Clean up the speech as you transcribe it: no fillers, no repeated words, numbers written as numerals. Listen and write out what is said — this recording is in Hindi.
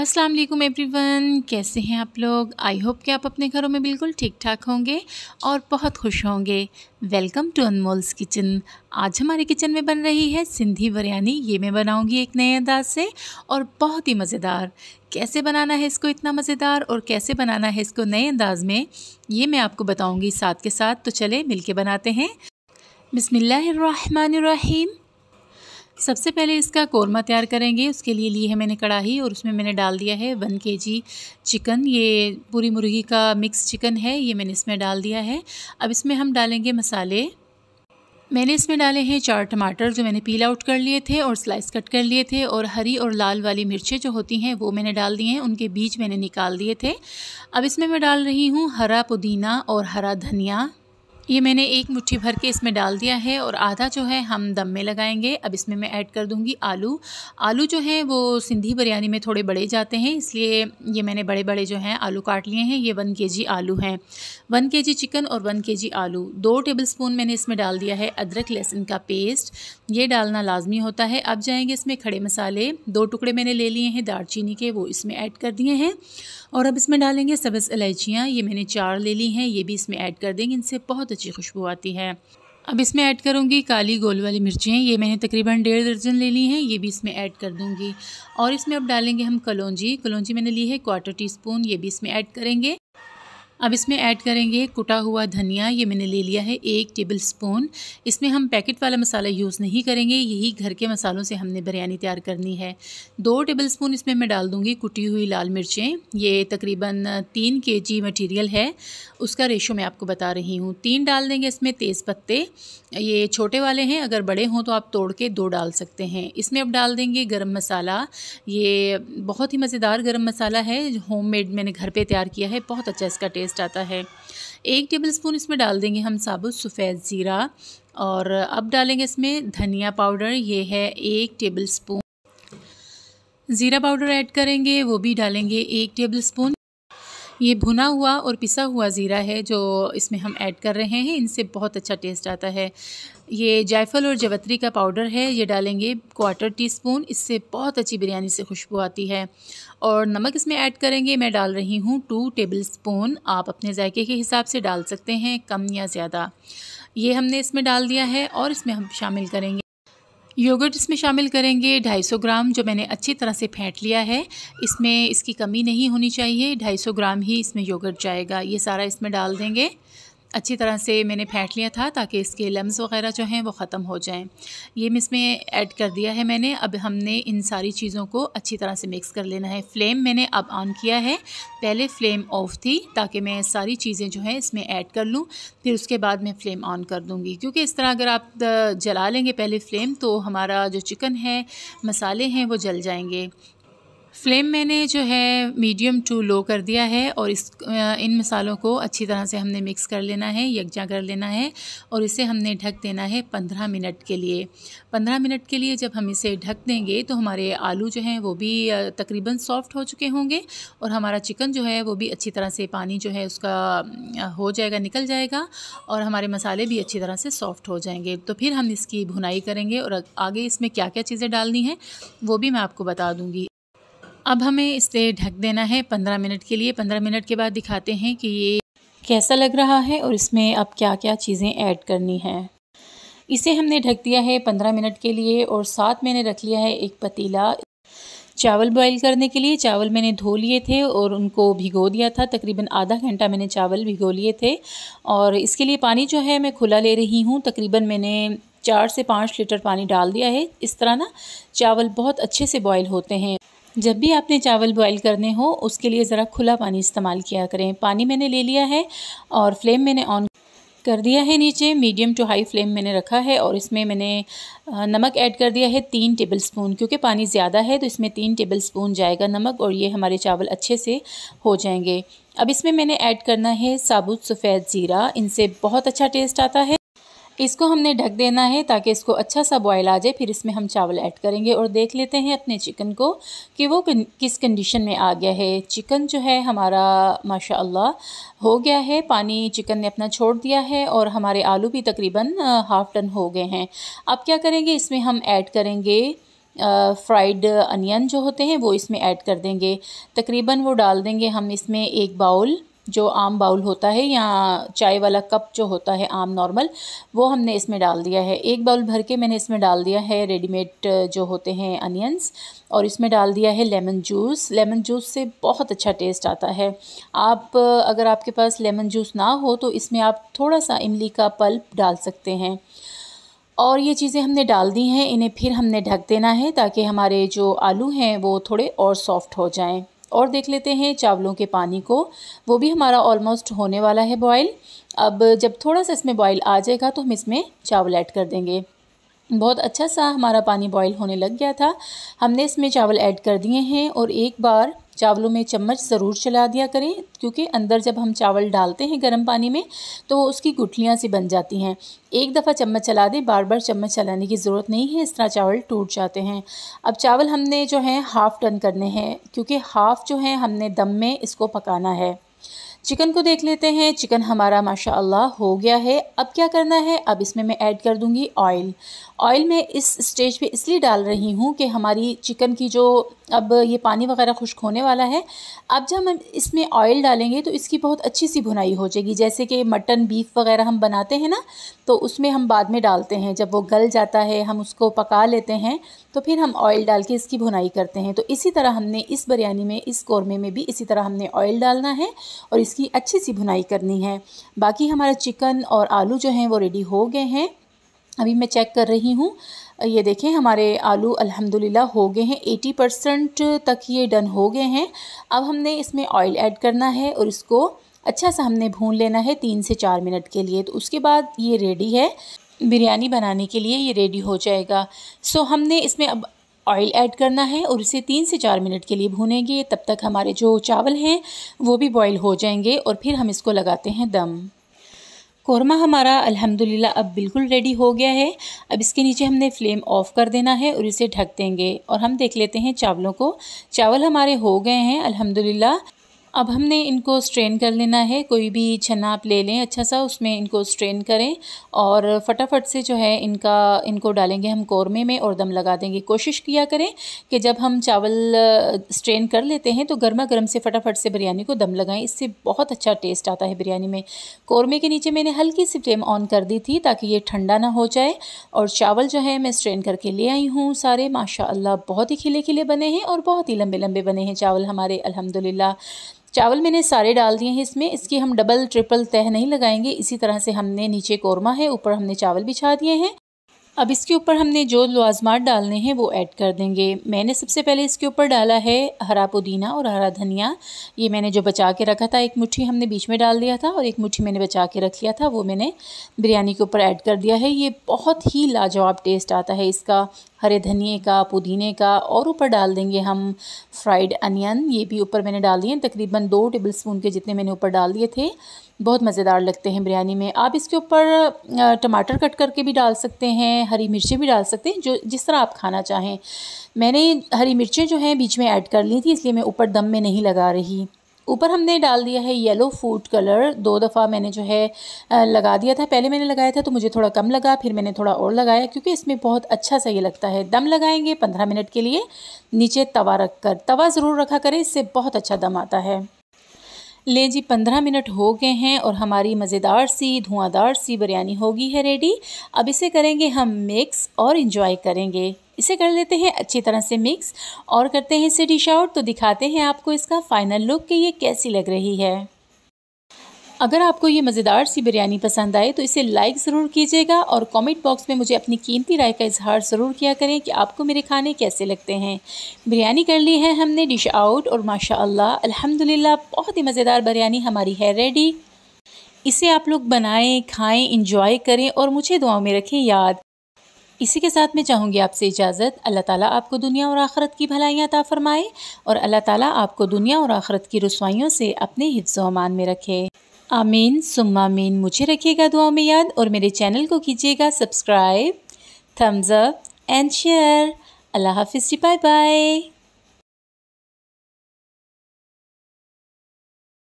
अस्सलाम वालेकुम एवरीवन, कैसे हैं आप लोग। आई होप कि आप अपने घरों में बिल्कुल ठीक ठाक होंगे और बहुत खुश होंगे। Welcome to Anmol's kitchen. आज हमारे किचन में बन रही है सिंधी बिरयानी। ये मैं बनाऊंगी एक नए अंदाज से और बहुत ही मज़ेदार। कैसे बनाना है इसको इतना मज़ेदार और कैसे बनाना है इसको नए अंदाज में, ये मैं आपको बताऊँगी साथ के साथ। तो चले मिल के बनाते हैं। बिस्मिल्लाहिर्रहमानिर्रहीम। सबसे पहले इसका कोरमा तैयार करेंगे। उसके लिए ली है मैंने कढ़ाई और उसमें मैंने डाल दिया है 1 kg चिकन। ये पूरी मुर्गी का मिक्स चिकन है, ये मैंने इसमें डाल दिया है। अब इसमें हम डालेंगे मसाले। मैंने इसमें डाले हैं 4 टमाटर जो मैंने पील आउट कर लिए थे और स्लाइस कट कर लिए थे, और हरी और लाल वाली मिर्चें जो होती हैं वो मैंने डाल दी हैं, उनके बीज मैंने निकाल दिए थे। अब इसमें मैं डाल रही हूँ हरा पुदीना और हरा धनिया। ये मैंने 1 मुट्ठी भर के इसमें डाल दिया है और आधा जो है हम दम में लगाएंगे। अब इसमें मैं ऐड कर दूंगी आलू। आलू जो हैं वो सिंधी बिरयानी में थोड़े बड़े जाते हैं, इसलिए ये मैंने बड़े बड़े जो हैं आलू काट लिए हैं। ये 1 kg आलू हैं। 1 kg चिकन और 1 kg आलू। 2 टेबलस्पून मैंने इसमें डाल दिया है अदरक लहसुन का पेस्ट, ये डालना लाजमी होता है। अब जाएंगे इसमें खड़े मसाले। 2 टुकड़े मैंने ले लिए हैं दालचीनी के, वो इसमें ऐड कर दिए हैं। और अब इसमें डालेंगे सब्ज़ इलायचियाँ, ये मैंने 4 ले ली हैं, ये भी इसमें ऐड कर देंगे, इनसे बहुत अच्छी खुशबू आती है। अब इसमें ऐड करूँगी काली गोल वाली मिर्चें, ये मैंने तकरीबन 1.5 दर्जन ले ली हैं, ये भी इसमें ऐड कर दूँगी। और इसमें अब डालेंगे हम कलौंजी। कलौंजी मैंने ली है 1/4 टीस्पून, ये भी इसमें ऐड करेंगे। अब इसमें ऐड करेंगे कुटा हुआ धनिया, ये मैंने ले लिया है 1 टेबलस्पून। इसमें हम पैकेट वाला मसाला यूज़ नहीं करेंगे, यही घर के मसालों से हमने बिरयानी तैयार करनी है। 2 टेबलस्पून इसमें मैं डाल दूँगी कुटी हुई लाल मिर्चें। ये तकरीबन 3 kg मटेरियल है, उसका रेशो मैं आपको बता रही हूँ। 3 डाल देंगे इसमें तेज़ पत्ते, ये छोटे वाले हैं, अगर बड़े हों तो आप तोड़ के 2 डाल सकते हैं। इसमें अब डाल देंगे गरम मसाला। ये बहुत ही मज़ेदार गरम मसाला है, होममेड मैंने घर पे तैयार किया है, बहुत अच्छा इसका टेस्ट आता है। 1 टेबलस्पून इसमें डाल देंगे हम साबुत सफ़ेद ज़ीरा। और अब डालेंगे इसमें धनिया पाउडर, ये है 1 टेबलस्पून। ज़ीरा पाउडर ऐड करेंगे, वो भी डालेंगे 1 टेबलस्पून। ये भुना हुआ और पिसा हुआ ज़ीरा है जो इसमें हम ऐड कर रहे हैं, इनसे बहुत अच्छा टेस्ट आता है। ये जायफल और जवत्री का पाउडर है, ये डालेंगे 1/4 टीस्पून, इससे बहुत अच्छी बिरयानी से खुशबू आती है। और नमक इसमें ऐड करेंगे, मैं डाल रही हूँ 2 टेबलस्पून। आप अपने जायके के हिसाब से डाल सकते हैं, कम या ज़्यादा। ये हमने इसमें डाल दिया है। और इसमें हम शामिल करेंगे योगर्ट, इसमें शामिल करेंगे 250 ग्राम, जो मैंने अच्छी तरह से फेंट लिया है। इसमें इसकी कमी नहीं होनी चाहिए, 250 ग्राम ही इसमें योगर्ट जाएगा। ये सारा इसमें डाल देंगे। अच्छी तरह से मैंने फेंट लिया था ताकि इसके लम्स वग़ैरह जो हैं वो ख़त्म हो जाएं। ये इसमें ऐड कर दिया है मैंने। अब हमने इन सारी चीज़ों को अच्छी तरह से मिक्स कर लेना है। फ्लेम मैंने अब ऑन किया है, पहले फ्लेम ऑफ थी ताकि मैं सारी चीज़ें जो हैं इसमें ऐड कर लूँ, फिर उसके बाद मैं फ़्लेम ऑन कर दूँगी। क्योंकि इस तरह अगर आप जला लेंगे पहले फ़्लेम, तो हमारा जो चिकन है, मसाले हैं, वो जल जाएंगे। फ्लेम मैंने जो है मीडियम टू लो कर दिया है और इन मसालों को अच्छी तरह से हमने मिक्स कर लेना है, यकजा कर लेना है। और इसे हमने ढक देना है 15 मिनट के लिए। 15 मिनट के लिए जब हम इसे ढक देंगे तो हमारे आलू जो हैं वो भी तकरीबन सॉफ़्ट हो चुके होंगे और हमारा चिकन जो है वो भी अच्छी तरह से पानी जो है उसका हो जाएगा, निकल जाएगा, और हमारे मसाले भी अच्छी तरह से सॉफ़्ट हो जाएंगे। तो फिर हम इसकी भुनाई करेंगे और आगे इसमें क्या क्या चीज़ें डालनी हैं वो भी मैं आपको बता दूँगी। अब हमें इसे ढक देना है 15 मिनट के लिए। 15 मिनट के बाद दिखाते हैं कि ये कैसा लग रहा है और इसमें अब क्या क्या चीज़ें ऐड करनी हैं। इसे हमने ढक दिया है 15 मिनट के लिए और साथ मैंने रख लिया है एक पतीला चावल बॉईल करने के लिए। चावल मैंने धो लिए थे और उनको भिगो दिया था, तकरीबन आधा घंटा मैंने चावल भिगो लिए थे। और इसके लिए पानी जो है मैं खुला ले रही हूँ, तकरीबन मैंने 4 से 5 लीटर पानी डाल दिया है। इस तरह ना चावल बहुत अच्छे से बॉईल होते हैं। जब भी आपने चावल बॉईल करने हो उसके लिए ज़रा खुला पानी इस्तेमाल किया करें। पानी मैंने ले लिया है और फ्लेम मैंने ऑन कर दिया है, नीचे मीडियम टू हाई फ्लेम मैंने रखा है। और इसमें मैंने नमक ऐड कर दिया है 3 टेबलस्पून, क्योंकि पानी ज़्यादा है तो इसमें 3 टेबलस्पून जाएगा नमक और ये हमारे चावल अच्छे से हो जाएंगे। अब इसमें मैंने ऐड करना है साबुत सफ़ेद ज़ीरा, इनसे बहुत अच्छा टेस्ट आता है। इसको हमने ढक देना है ताकि इसको अच्छा सा बॉयल आ जाए। फिर इसमें हम चावल ऐड करेंगे और देख लेते हैं अपने चिकन को कि वो किस कंडीशन में आ गया है। चिकन जो है हमारा माशाअल्लाह हो गया है, पानी चिकन ने अपना छोड़ दिया है और हमारे आलू भी तकरीबन हाफ़ टन हो गए हैं। अब क्या करेंगे, इसमें हम ऐड करेंगे फ्राइड अनियन जो होते हैं वो इसमें ऐड कर देंगे। तकरीबन वो डाल देंगे हम इसमें 1 बाउल, जो आम बाउल होता है या चाय वाला कप जो होता है आम नॉर्मल, वो हमने इसमें डाल दिया है। 1 बाउल भर के मैंने इसमें डाल दिया है रेडीमेड जो होते हैं अनियंस, और इसमें डाल दिया है लेमन जूस। लेमन जूस से बहुत अच्छा टेस्ट आता है। आप अगर आपके पास लेमन जूस ना हो तो इसमें आप थोड़ा सा इमली का पल्प डाल सकते हैं। और ये चीज़ें हमने डाल दी हैं, इन्हें फिर हमने ढक देना है ताकि हमारे जो आलू हैं वो थोड़े और सॉफ्ट हो जाएं। और देख लेते हैं चावलों के पानी को, वो भी हमारा ऑलमोस्ट होने वाला है बॉयल। अब जब थोड़ा सा इसमें बॉयल आ जाएगा तो हम इसमें चावल ऐड कर देंगे। बहुत अच्छा सा हमारा पानी बॉईल होने लग गया था। हमने इसमें चावल ऐड कर दिए हैं और एक बार चावलों में चम्मच ज़रूर चला दिया करें, क्योंकि अंदर जब हम चावल डालते हैं गर्म पानी में तो उसकी गुठलियाँ सी बन जाती हैं। एक दफ़ा चम्मच चला दें, बार बार चम्मच चलाने की ज़रूरत नहीं है, इस तरह चावल टूट जाते हैं। अब चावल हमने जो है हाफ़ टर्न करने हैं, क्योंकि हाफ़ जो है हमने दम में इसको पकाना है। चिकन को देख लेते हैं। चिकन हमारा माशाअल्लाह हो गया है। अब क्या करना है, अब इसमें मैं ऐड कर दूंगी ऑयल। ऑयल मैं इस स्टेज पे इसलिए डाल रही हूँ कि हमारी चिकन की जो अब ये पानी वगैरह खुश्क होने वाला है, अब जब हम इसमें ऑयल डालेंगे तो इसकी बहुत अच्छी सी भुनाई हो जाएगी। जैसे कि मटन बीफ वगैरह हम बनाते हैं ना, तो उसमें हम बाद में डालते हैं, जब वो गल जाता है हम उसको पका लेते हैं तो फिर हम ऑयल डाल के इसकी भुनाई करते हैं। तो इसी तरह हमने इस बिरयानी में, इस कौरमे में भी इसी तरह हमने ऑयल डालना है और इसकी अच्छी सी भुनाई करनी है। बाकी हमारा चिकन और आलू जो हैं वो रेडी हो गए हैं। अभी मैं चेक कर रही हूँ, ये देखें हमारे आलू अल्हम्दुलिल्लाह हो गए हैं, 80% तक ये डन हो गए हैं। अब हमने इसमें ऑयल ऐड करना है और इसको अच्छा सा हमने भून लेना है 3 से 4 मिनट के लिए। तो उसके बाद ये रेडी है बिरयानी बनाने के लिए, ये रेडी हो जाएगा। सो हमने इसमें अब ऑयल ऐड करना है और इसे 3 से 4 मिनट के लिए भूनेंगे। तब तक हमारे जो चावल हैं वो भी बॉईल हो जाएंगे और फिर हम इसको लगाते हैं दम। कौरमा हमारा अल्हम्दुलिल्लाह अब बिल्कुल रेडी हो गया है। अब इसके नीचे हमने फ्लेम ऑफ़ कर देना है और इसे ढक देंगे और हम देख लेते हैं चावलों को। चावल हमारे हो गए हैं अल्हम्दुलिल्लाह। अब हमने इनको स्ट्रेन कर लेना है। कोई भी छन्ना आप ले लें अच्छा सा, उसमें इनको स्ट्रेन करें और फटाफट से जो है इनको डालेंगे हम कौरमे में और दम लगा देंगे। कोशिश किया करें कि जब हम चावल स्ट्रेन कर लेते हैं तो गर्मा गर्म से फटाफट से बिरयानी को दम लगाएं, इससे बहुत अच्छा टेस्ट आता है बिरयानी में। कौरमे के नीचे मैंने हल्की सी फ्लेम ऑन कर दी थी ताकि ये ठंडा ना हो जाए। और चावल जो है मैं स्ट्रेन करके ले आई हूँ सारे, माशाअल्लाह बहुत ही खिले खिले बने हैं और बहुत ही लंबे लंबे बने हैं चावल हमारे अल्हम्दुलिल्लाह। चावल मैंने सारे डाल दिए हैं इसमें, इसकी हम डबल ट्रिपल तह नहीं लगाएंगे। इसी तरह से हमने नीचे कौरमा है, ऊपर हमने चावल बिछा दिए हैं। अब इसके ऊपर हमने जो लवाजमात डालने हैं वो ऐड कर देंगे। मैंने सबसे पहले इसके ऊपर डाला है हरा पुदीना और हरा धनिया। ये मैंने जो बचा के रखा था, एक मुट्ठी हमने बीच में डाल दिया था और एक मुट्ठी मैंने बचा के रख लिया था, वो मैंने बिरयानी के ऊपर ऐड कर दिया है। ये बहुत ही लाजवाब टेस्ट आता है इसका, हरे धनिए का, पुदीने का। और ऊपर डाल देंगे हम फ्राइड अनियन, ये भी ऊपर मैंने डाल दिए, तकरीबन 2 टेबलस्पून के जितने मैंने ऊपर डाल दिए थे। बहुत मज़ेदार लगते हैं बिरयानी में। आप इसके ऊपर टमाटर कट करके भी डाल सकते हैं, हरी मिर्चें भी डाल सकते हैं, जो जिस तरह आप खाना चाहें। मैंने हरी मिर्चें जो हैं बीच में ऐड कर ली थी, इसलिए मैं ऊपर दम में नहीं लगा रही। ऊपर हमने डाल दिया है येलो फूड कलर। 2 दफ़ा मैंने जो है लगा दिया था। पहले मैंने लगाया था तो मुझे थोड़ा कम लगा, फिर मैंने थोड़ा और लगाया क्योंकि इसमें बहुत अच्छा सा ये लगता है। दम लगाएंगे 15 मिनट के लिए नीचे तवा रख कर। तवा ज़रूर रखा करें, इससे बहुत अच्छा दम आता है। ले जी 15 मिनट हो गए हैं और हमारी मज़ेदार सी धुआंधार सी बिरयानी होगी है रेडी। अब इसे करेंगे हम मिक्स और इंजॉय करेंगे। इसे कर लेते हैं अच्छी तरह से मिक्स और करते हैं इसे डिश आउट। तो दिखाते हैं आपको इसका फ़ाइनल लुक कि ये कैसी लग रही है। अगर आपको ये मज़ेदार सी बिरयानी पसंद आए तो इसे लाइक ज़रूर कीजिएगा और कमेंट बॉक्स में मुझे अपनी कीमती राय का इजहार ज़रूर किया करें कि आपको मेरे खाने कैसे लगते हैं। बिरयानी कर ली है हमने डिश आउट और माशाअल्लाह अल्हम्दुलिल्लाह बहुत ही मज़ेदार बिरयानी हमारी है रेडी। इसे आप लोग बनाएं, खाएं, इंजॉय करें और मुझे दुआओं में रखें याद। इसी के साथ मैं चाहूँगी आपसे इजाज़त। अल्लाह ताला आपको दुनिया और आखिरत की भलाइयाँ अता फ़रमाए और अल्लाह ताला आपको दुनिया और आखिरत की रुसवाइयों से अपने हिफ्ज़ व अमान में रखे। आमीन सुम्मा आमीन। मुझे रखिएगा दुआओं में याद और मेरे चैनल को कीजिएगा subscribe, thumbs up and share. अल्लाह हाफ़िज़, बाय बाय।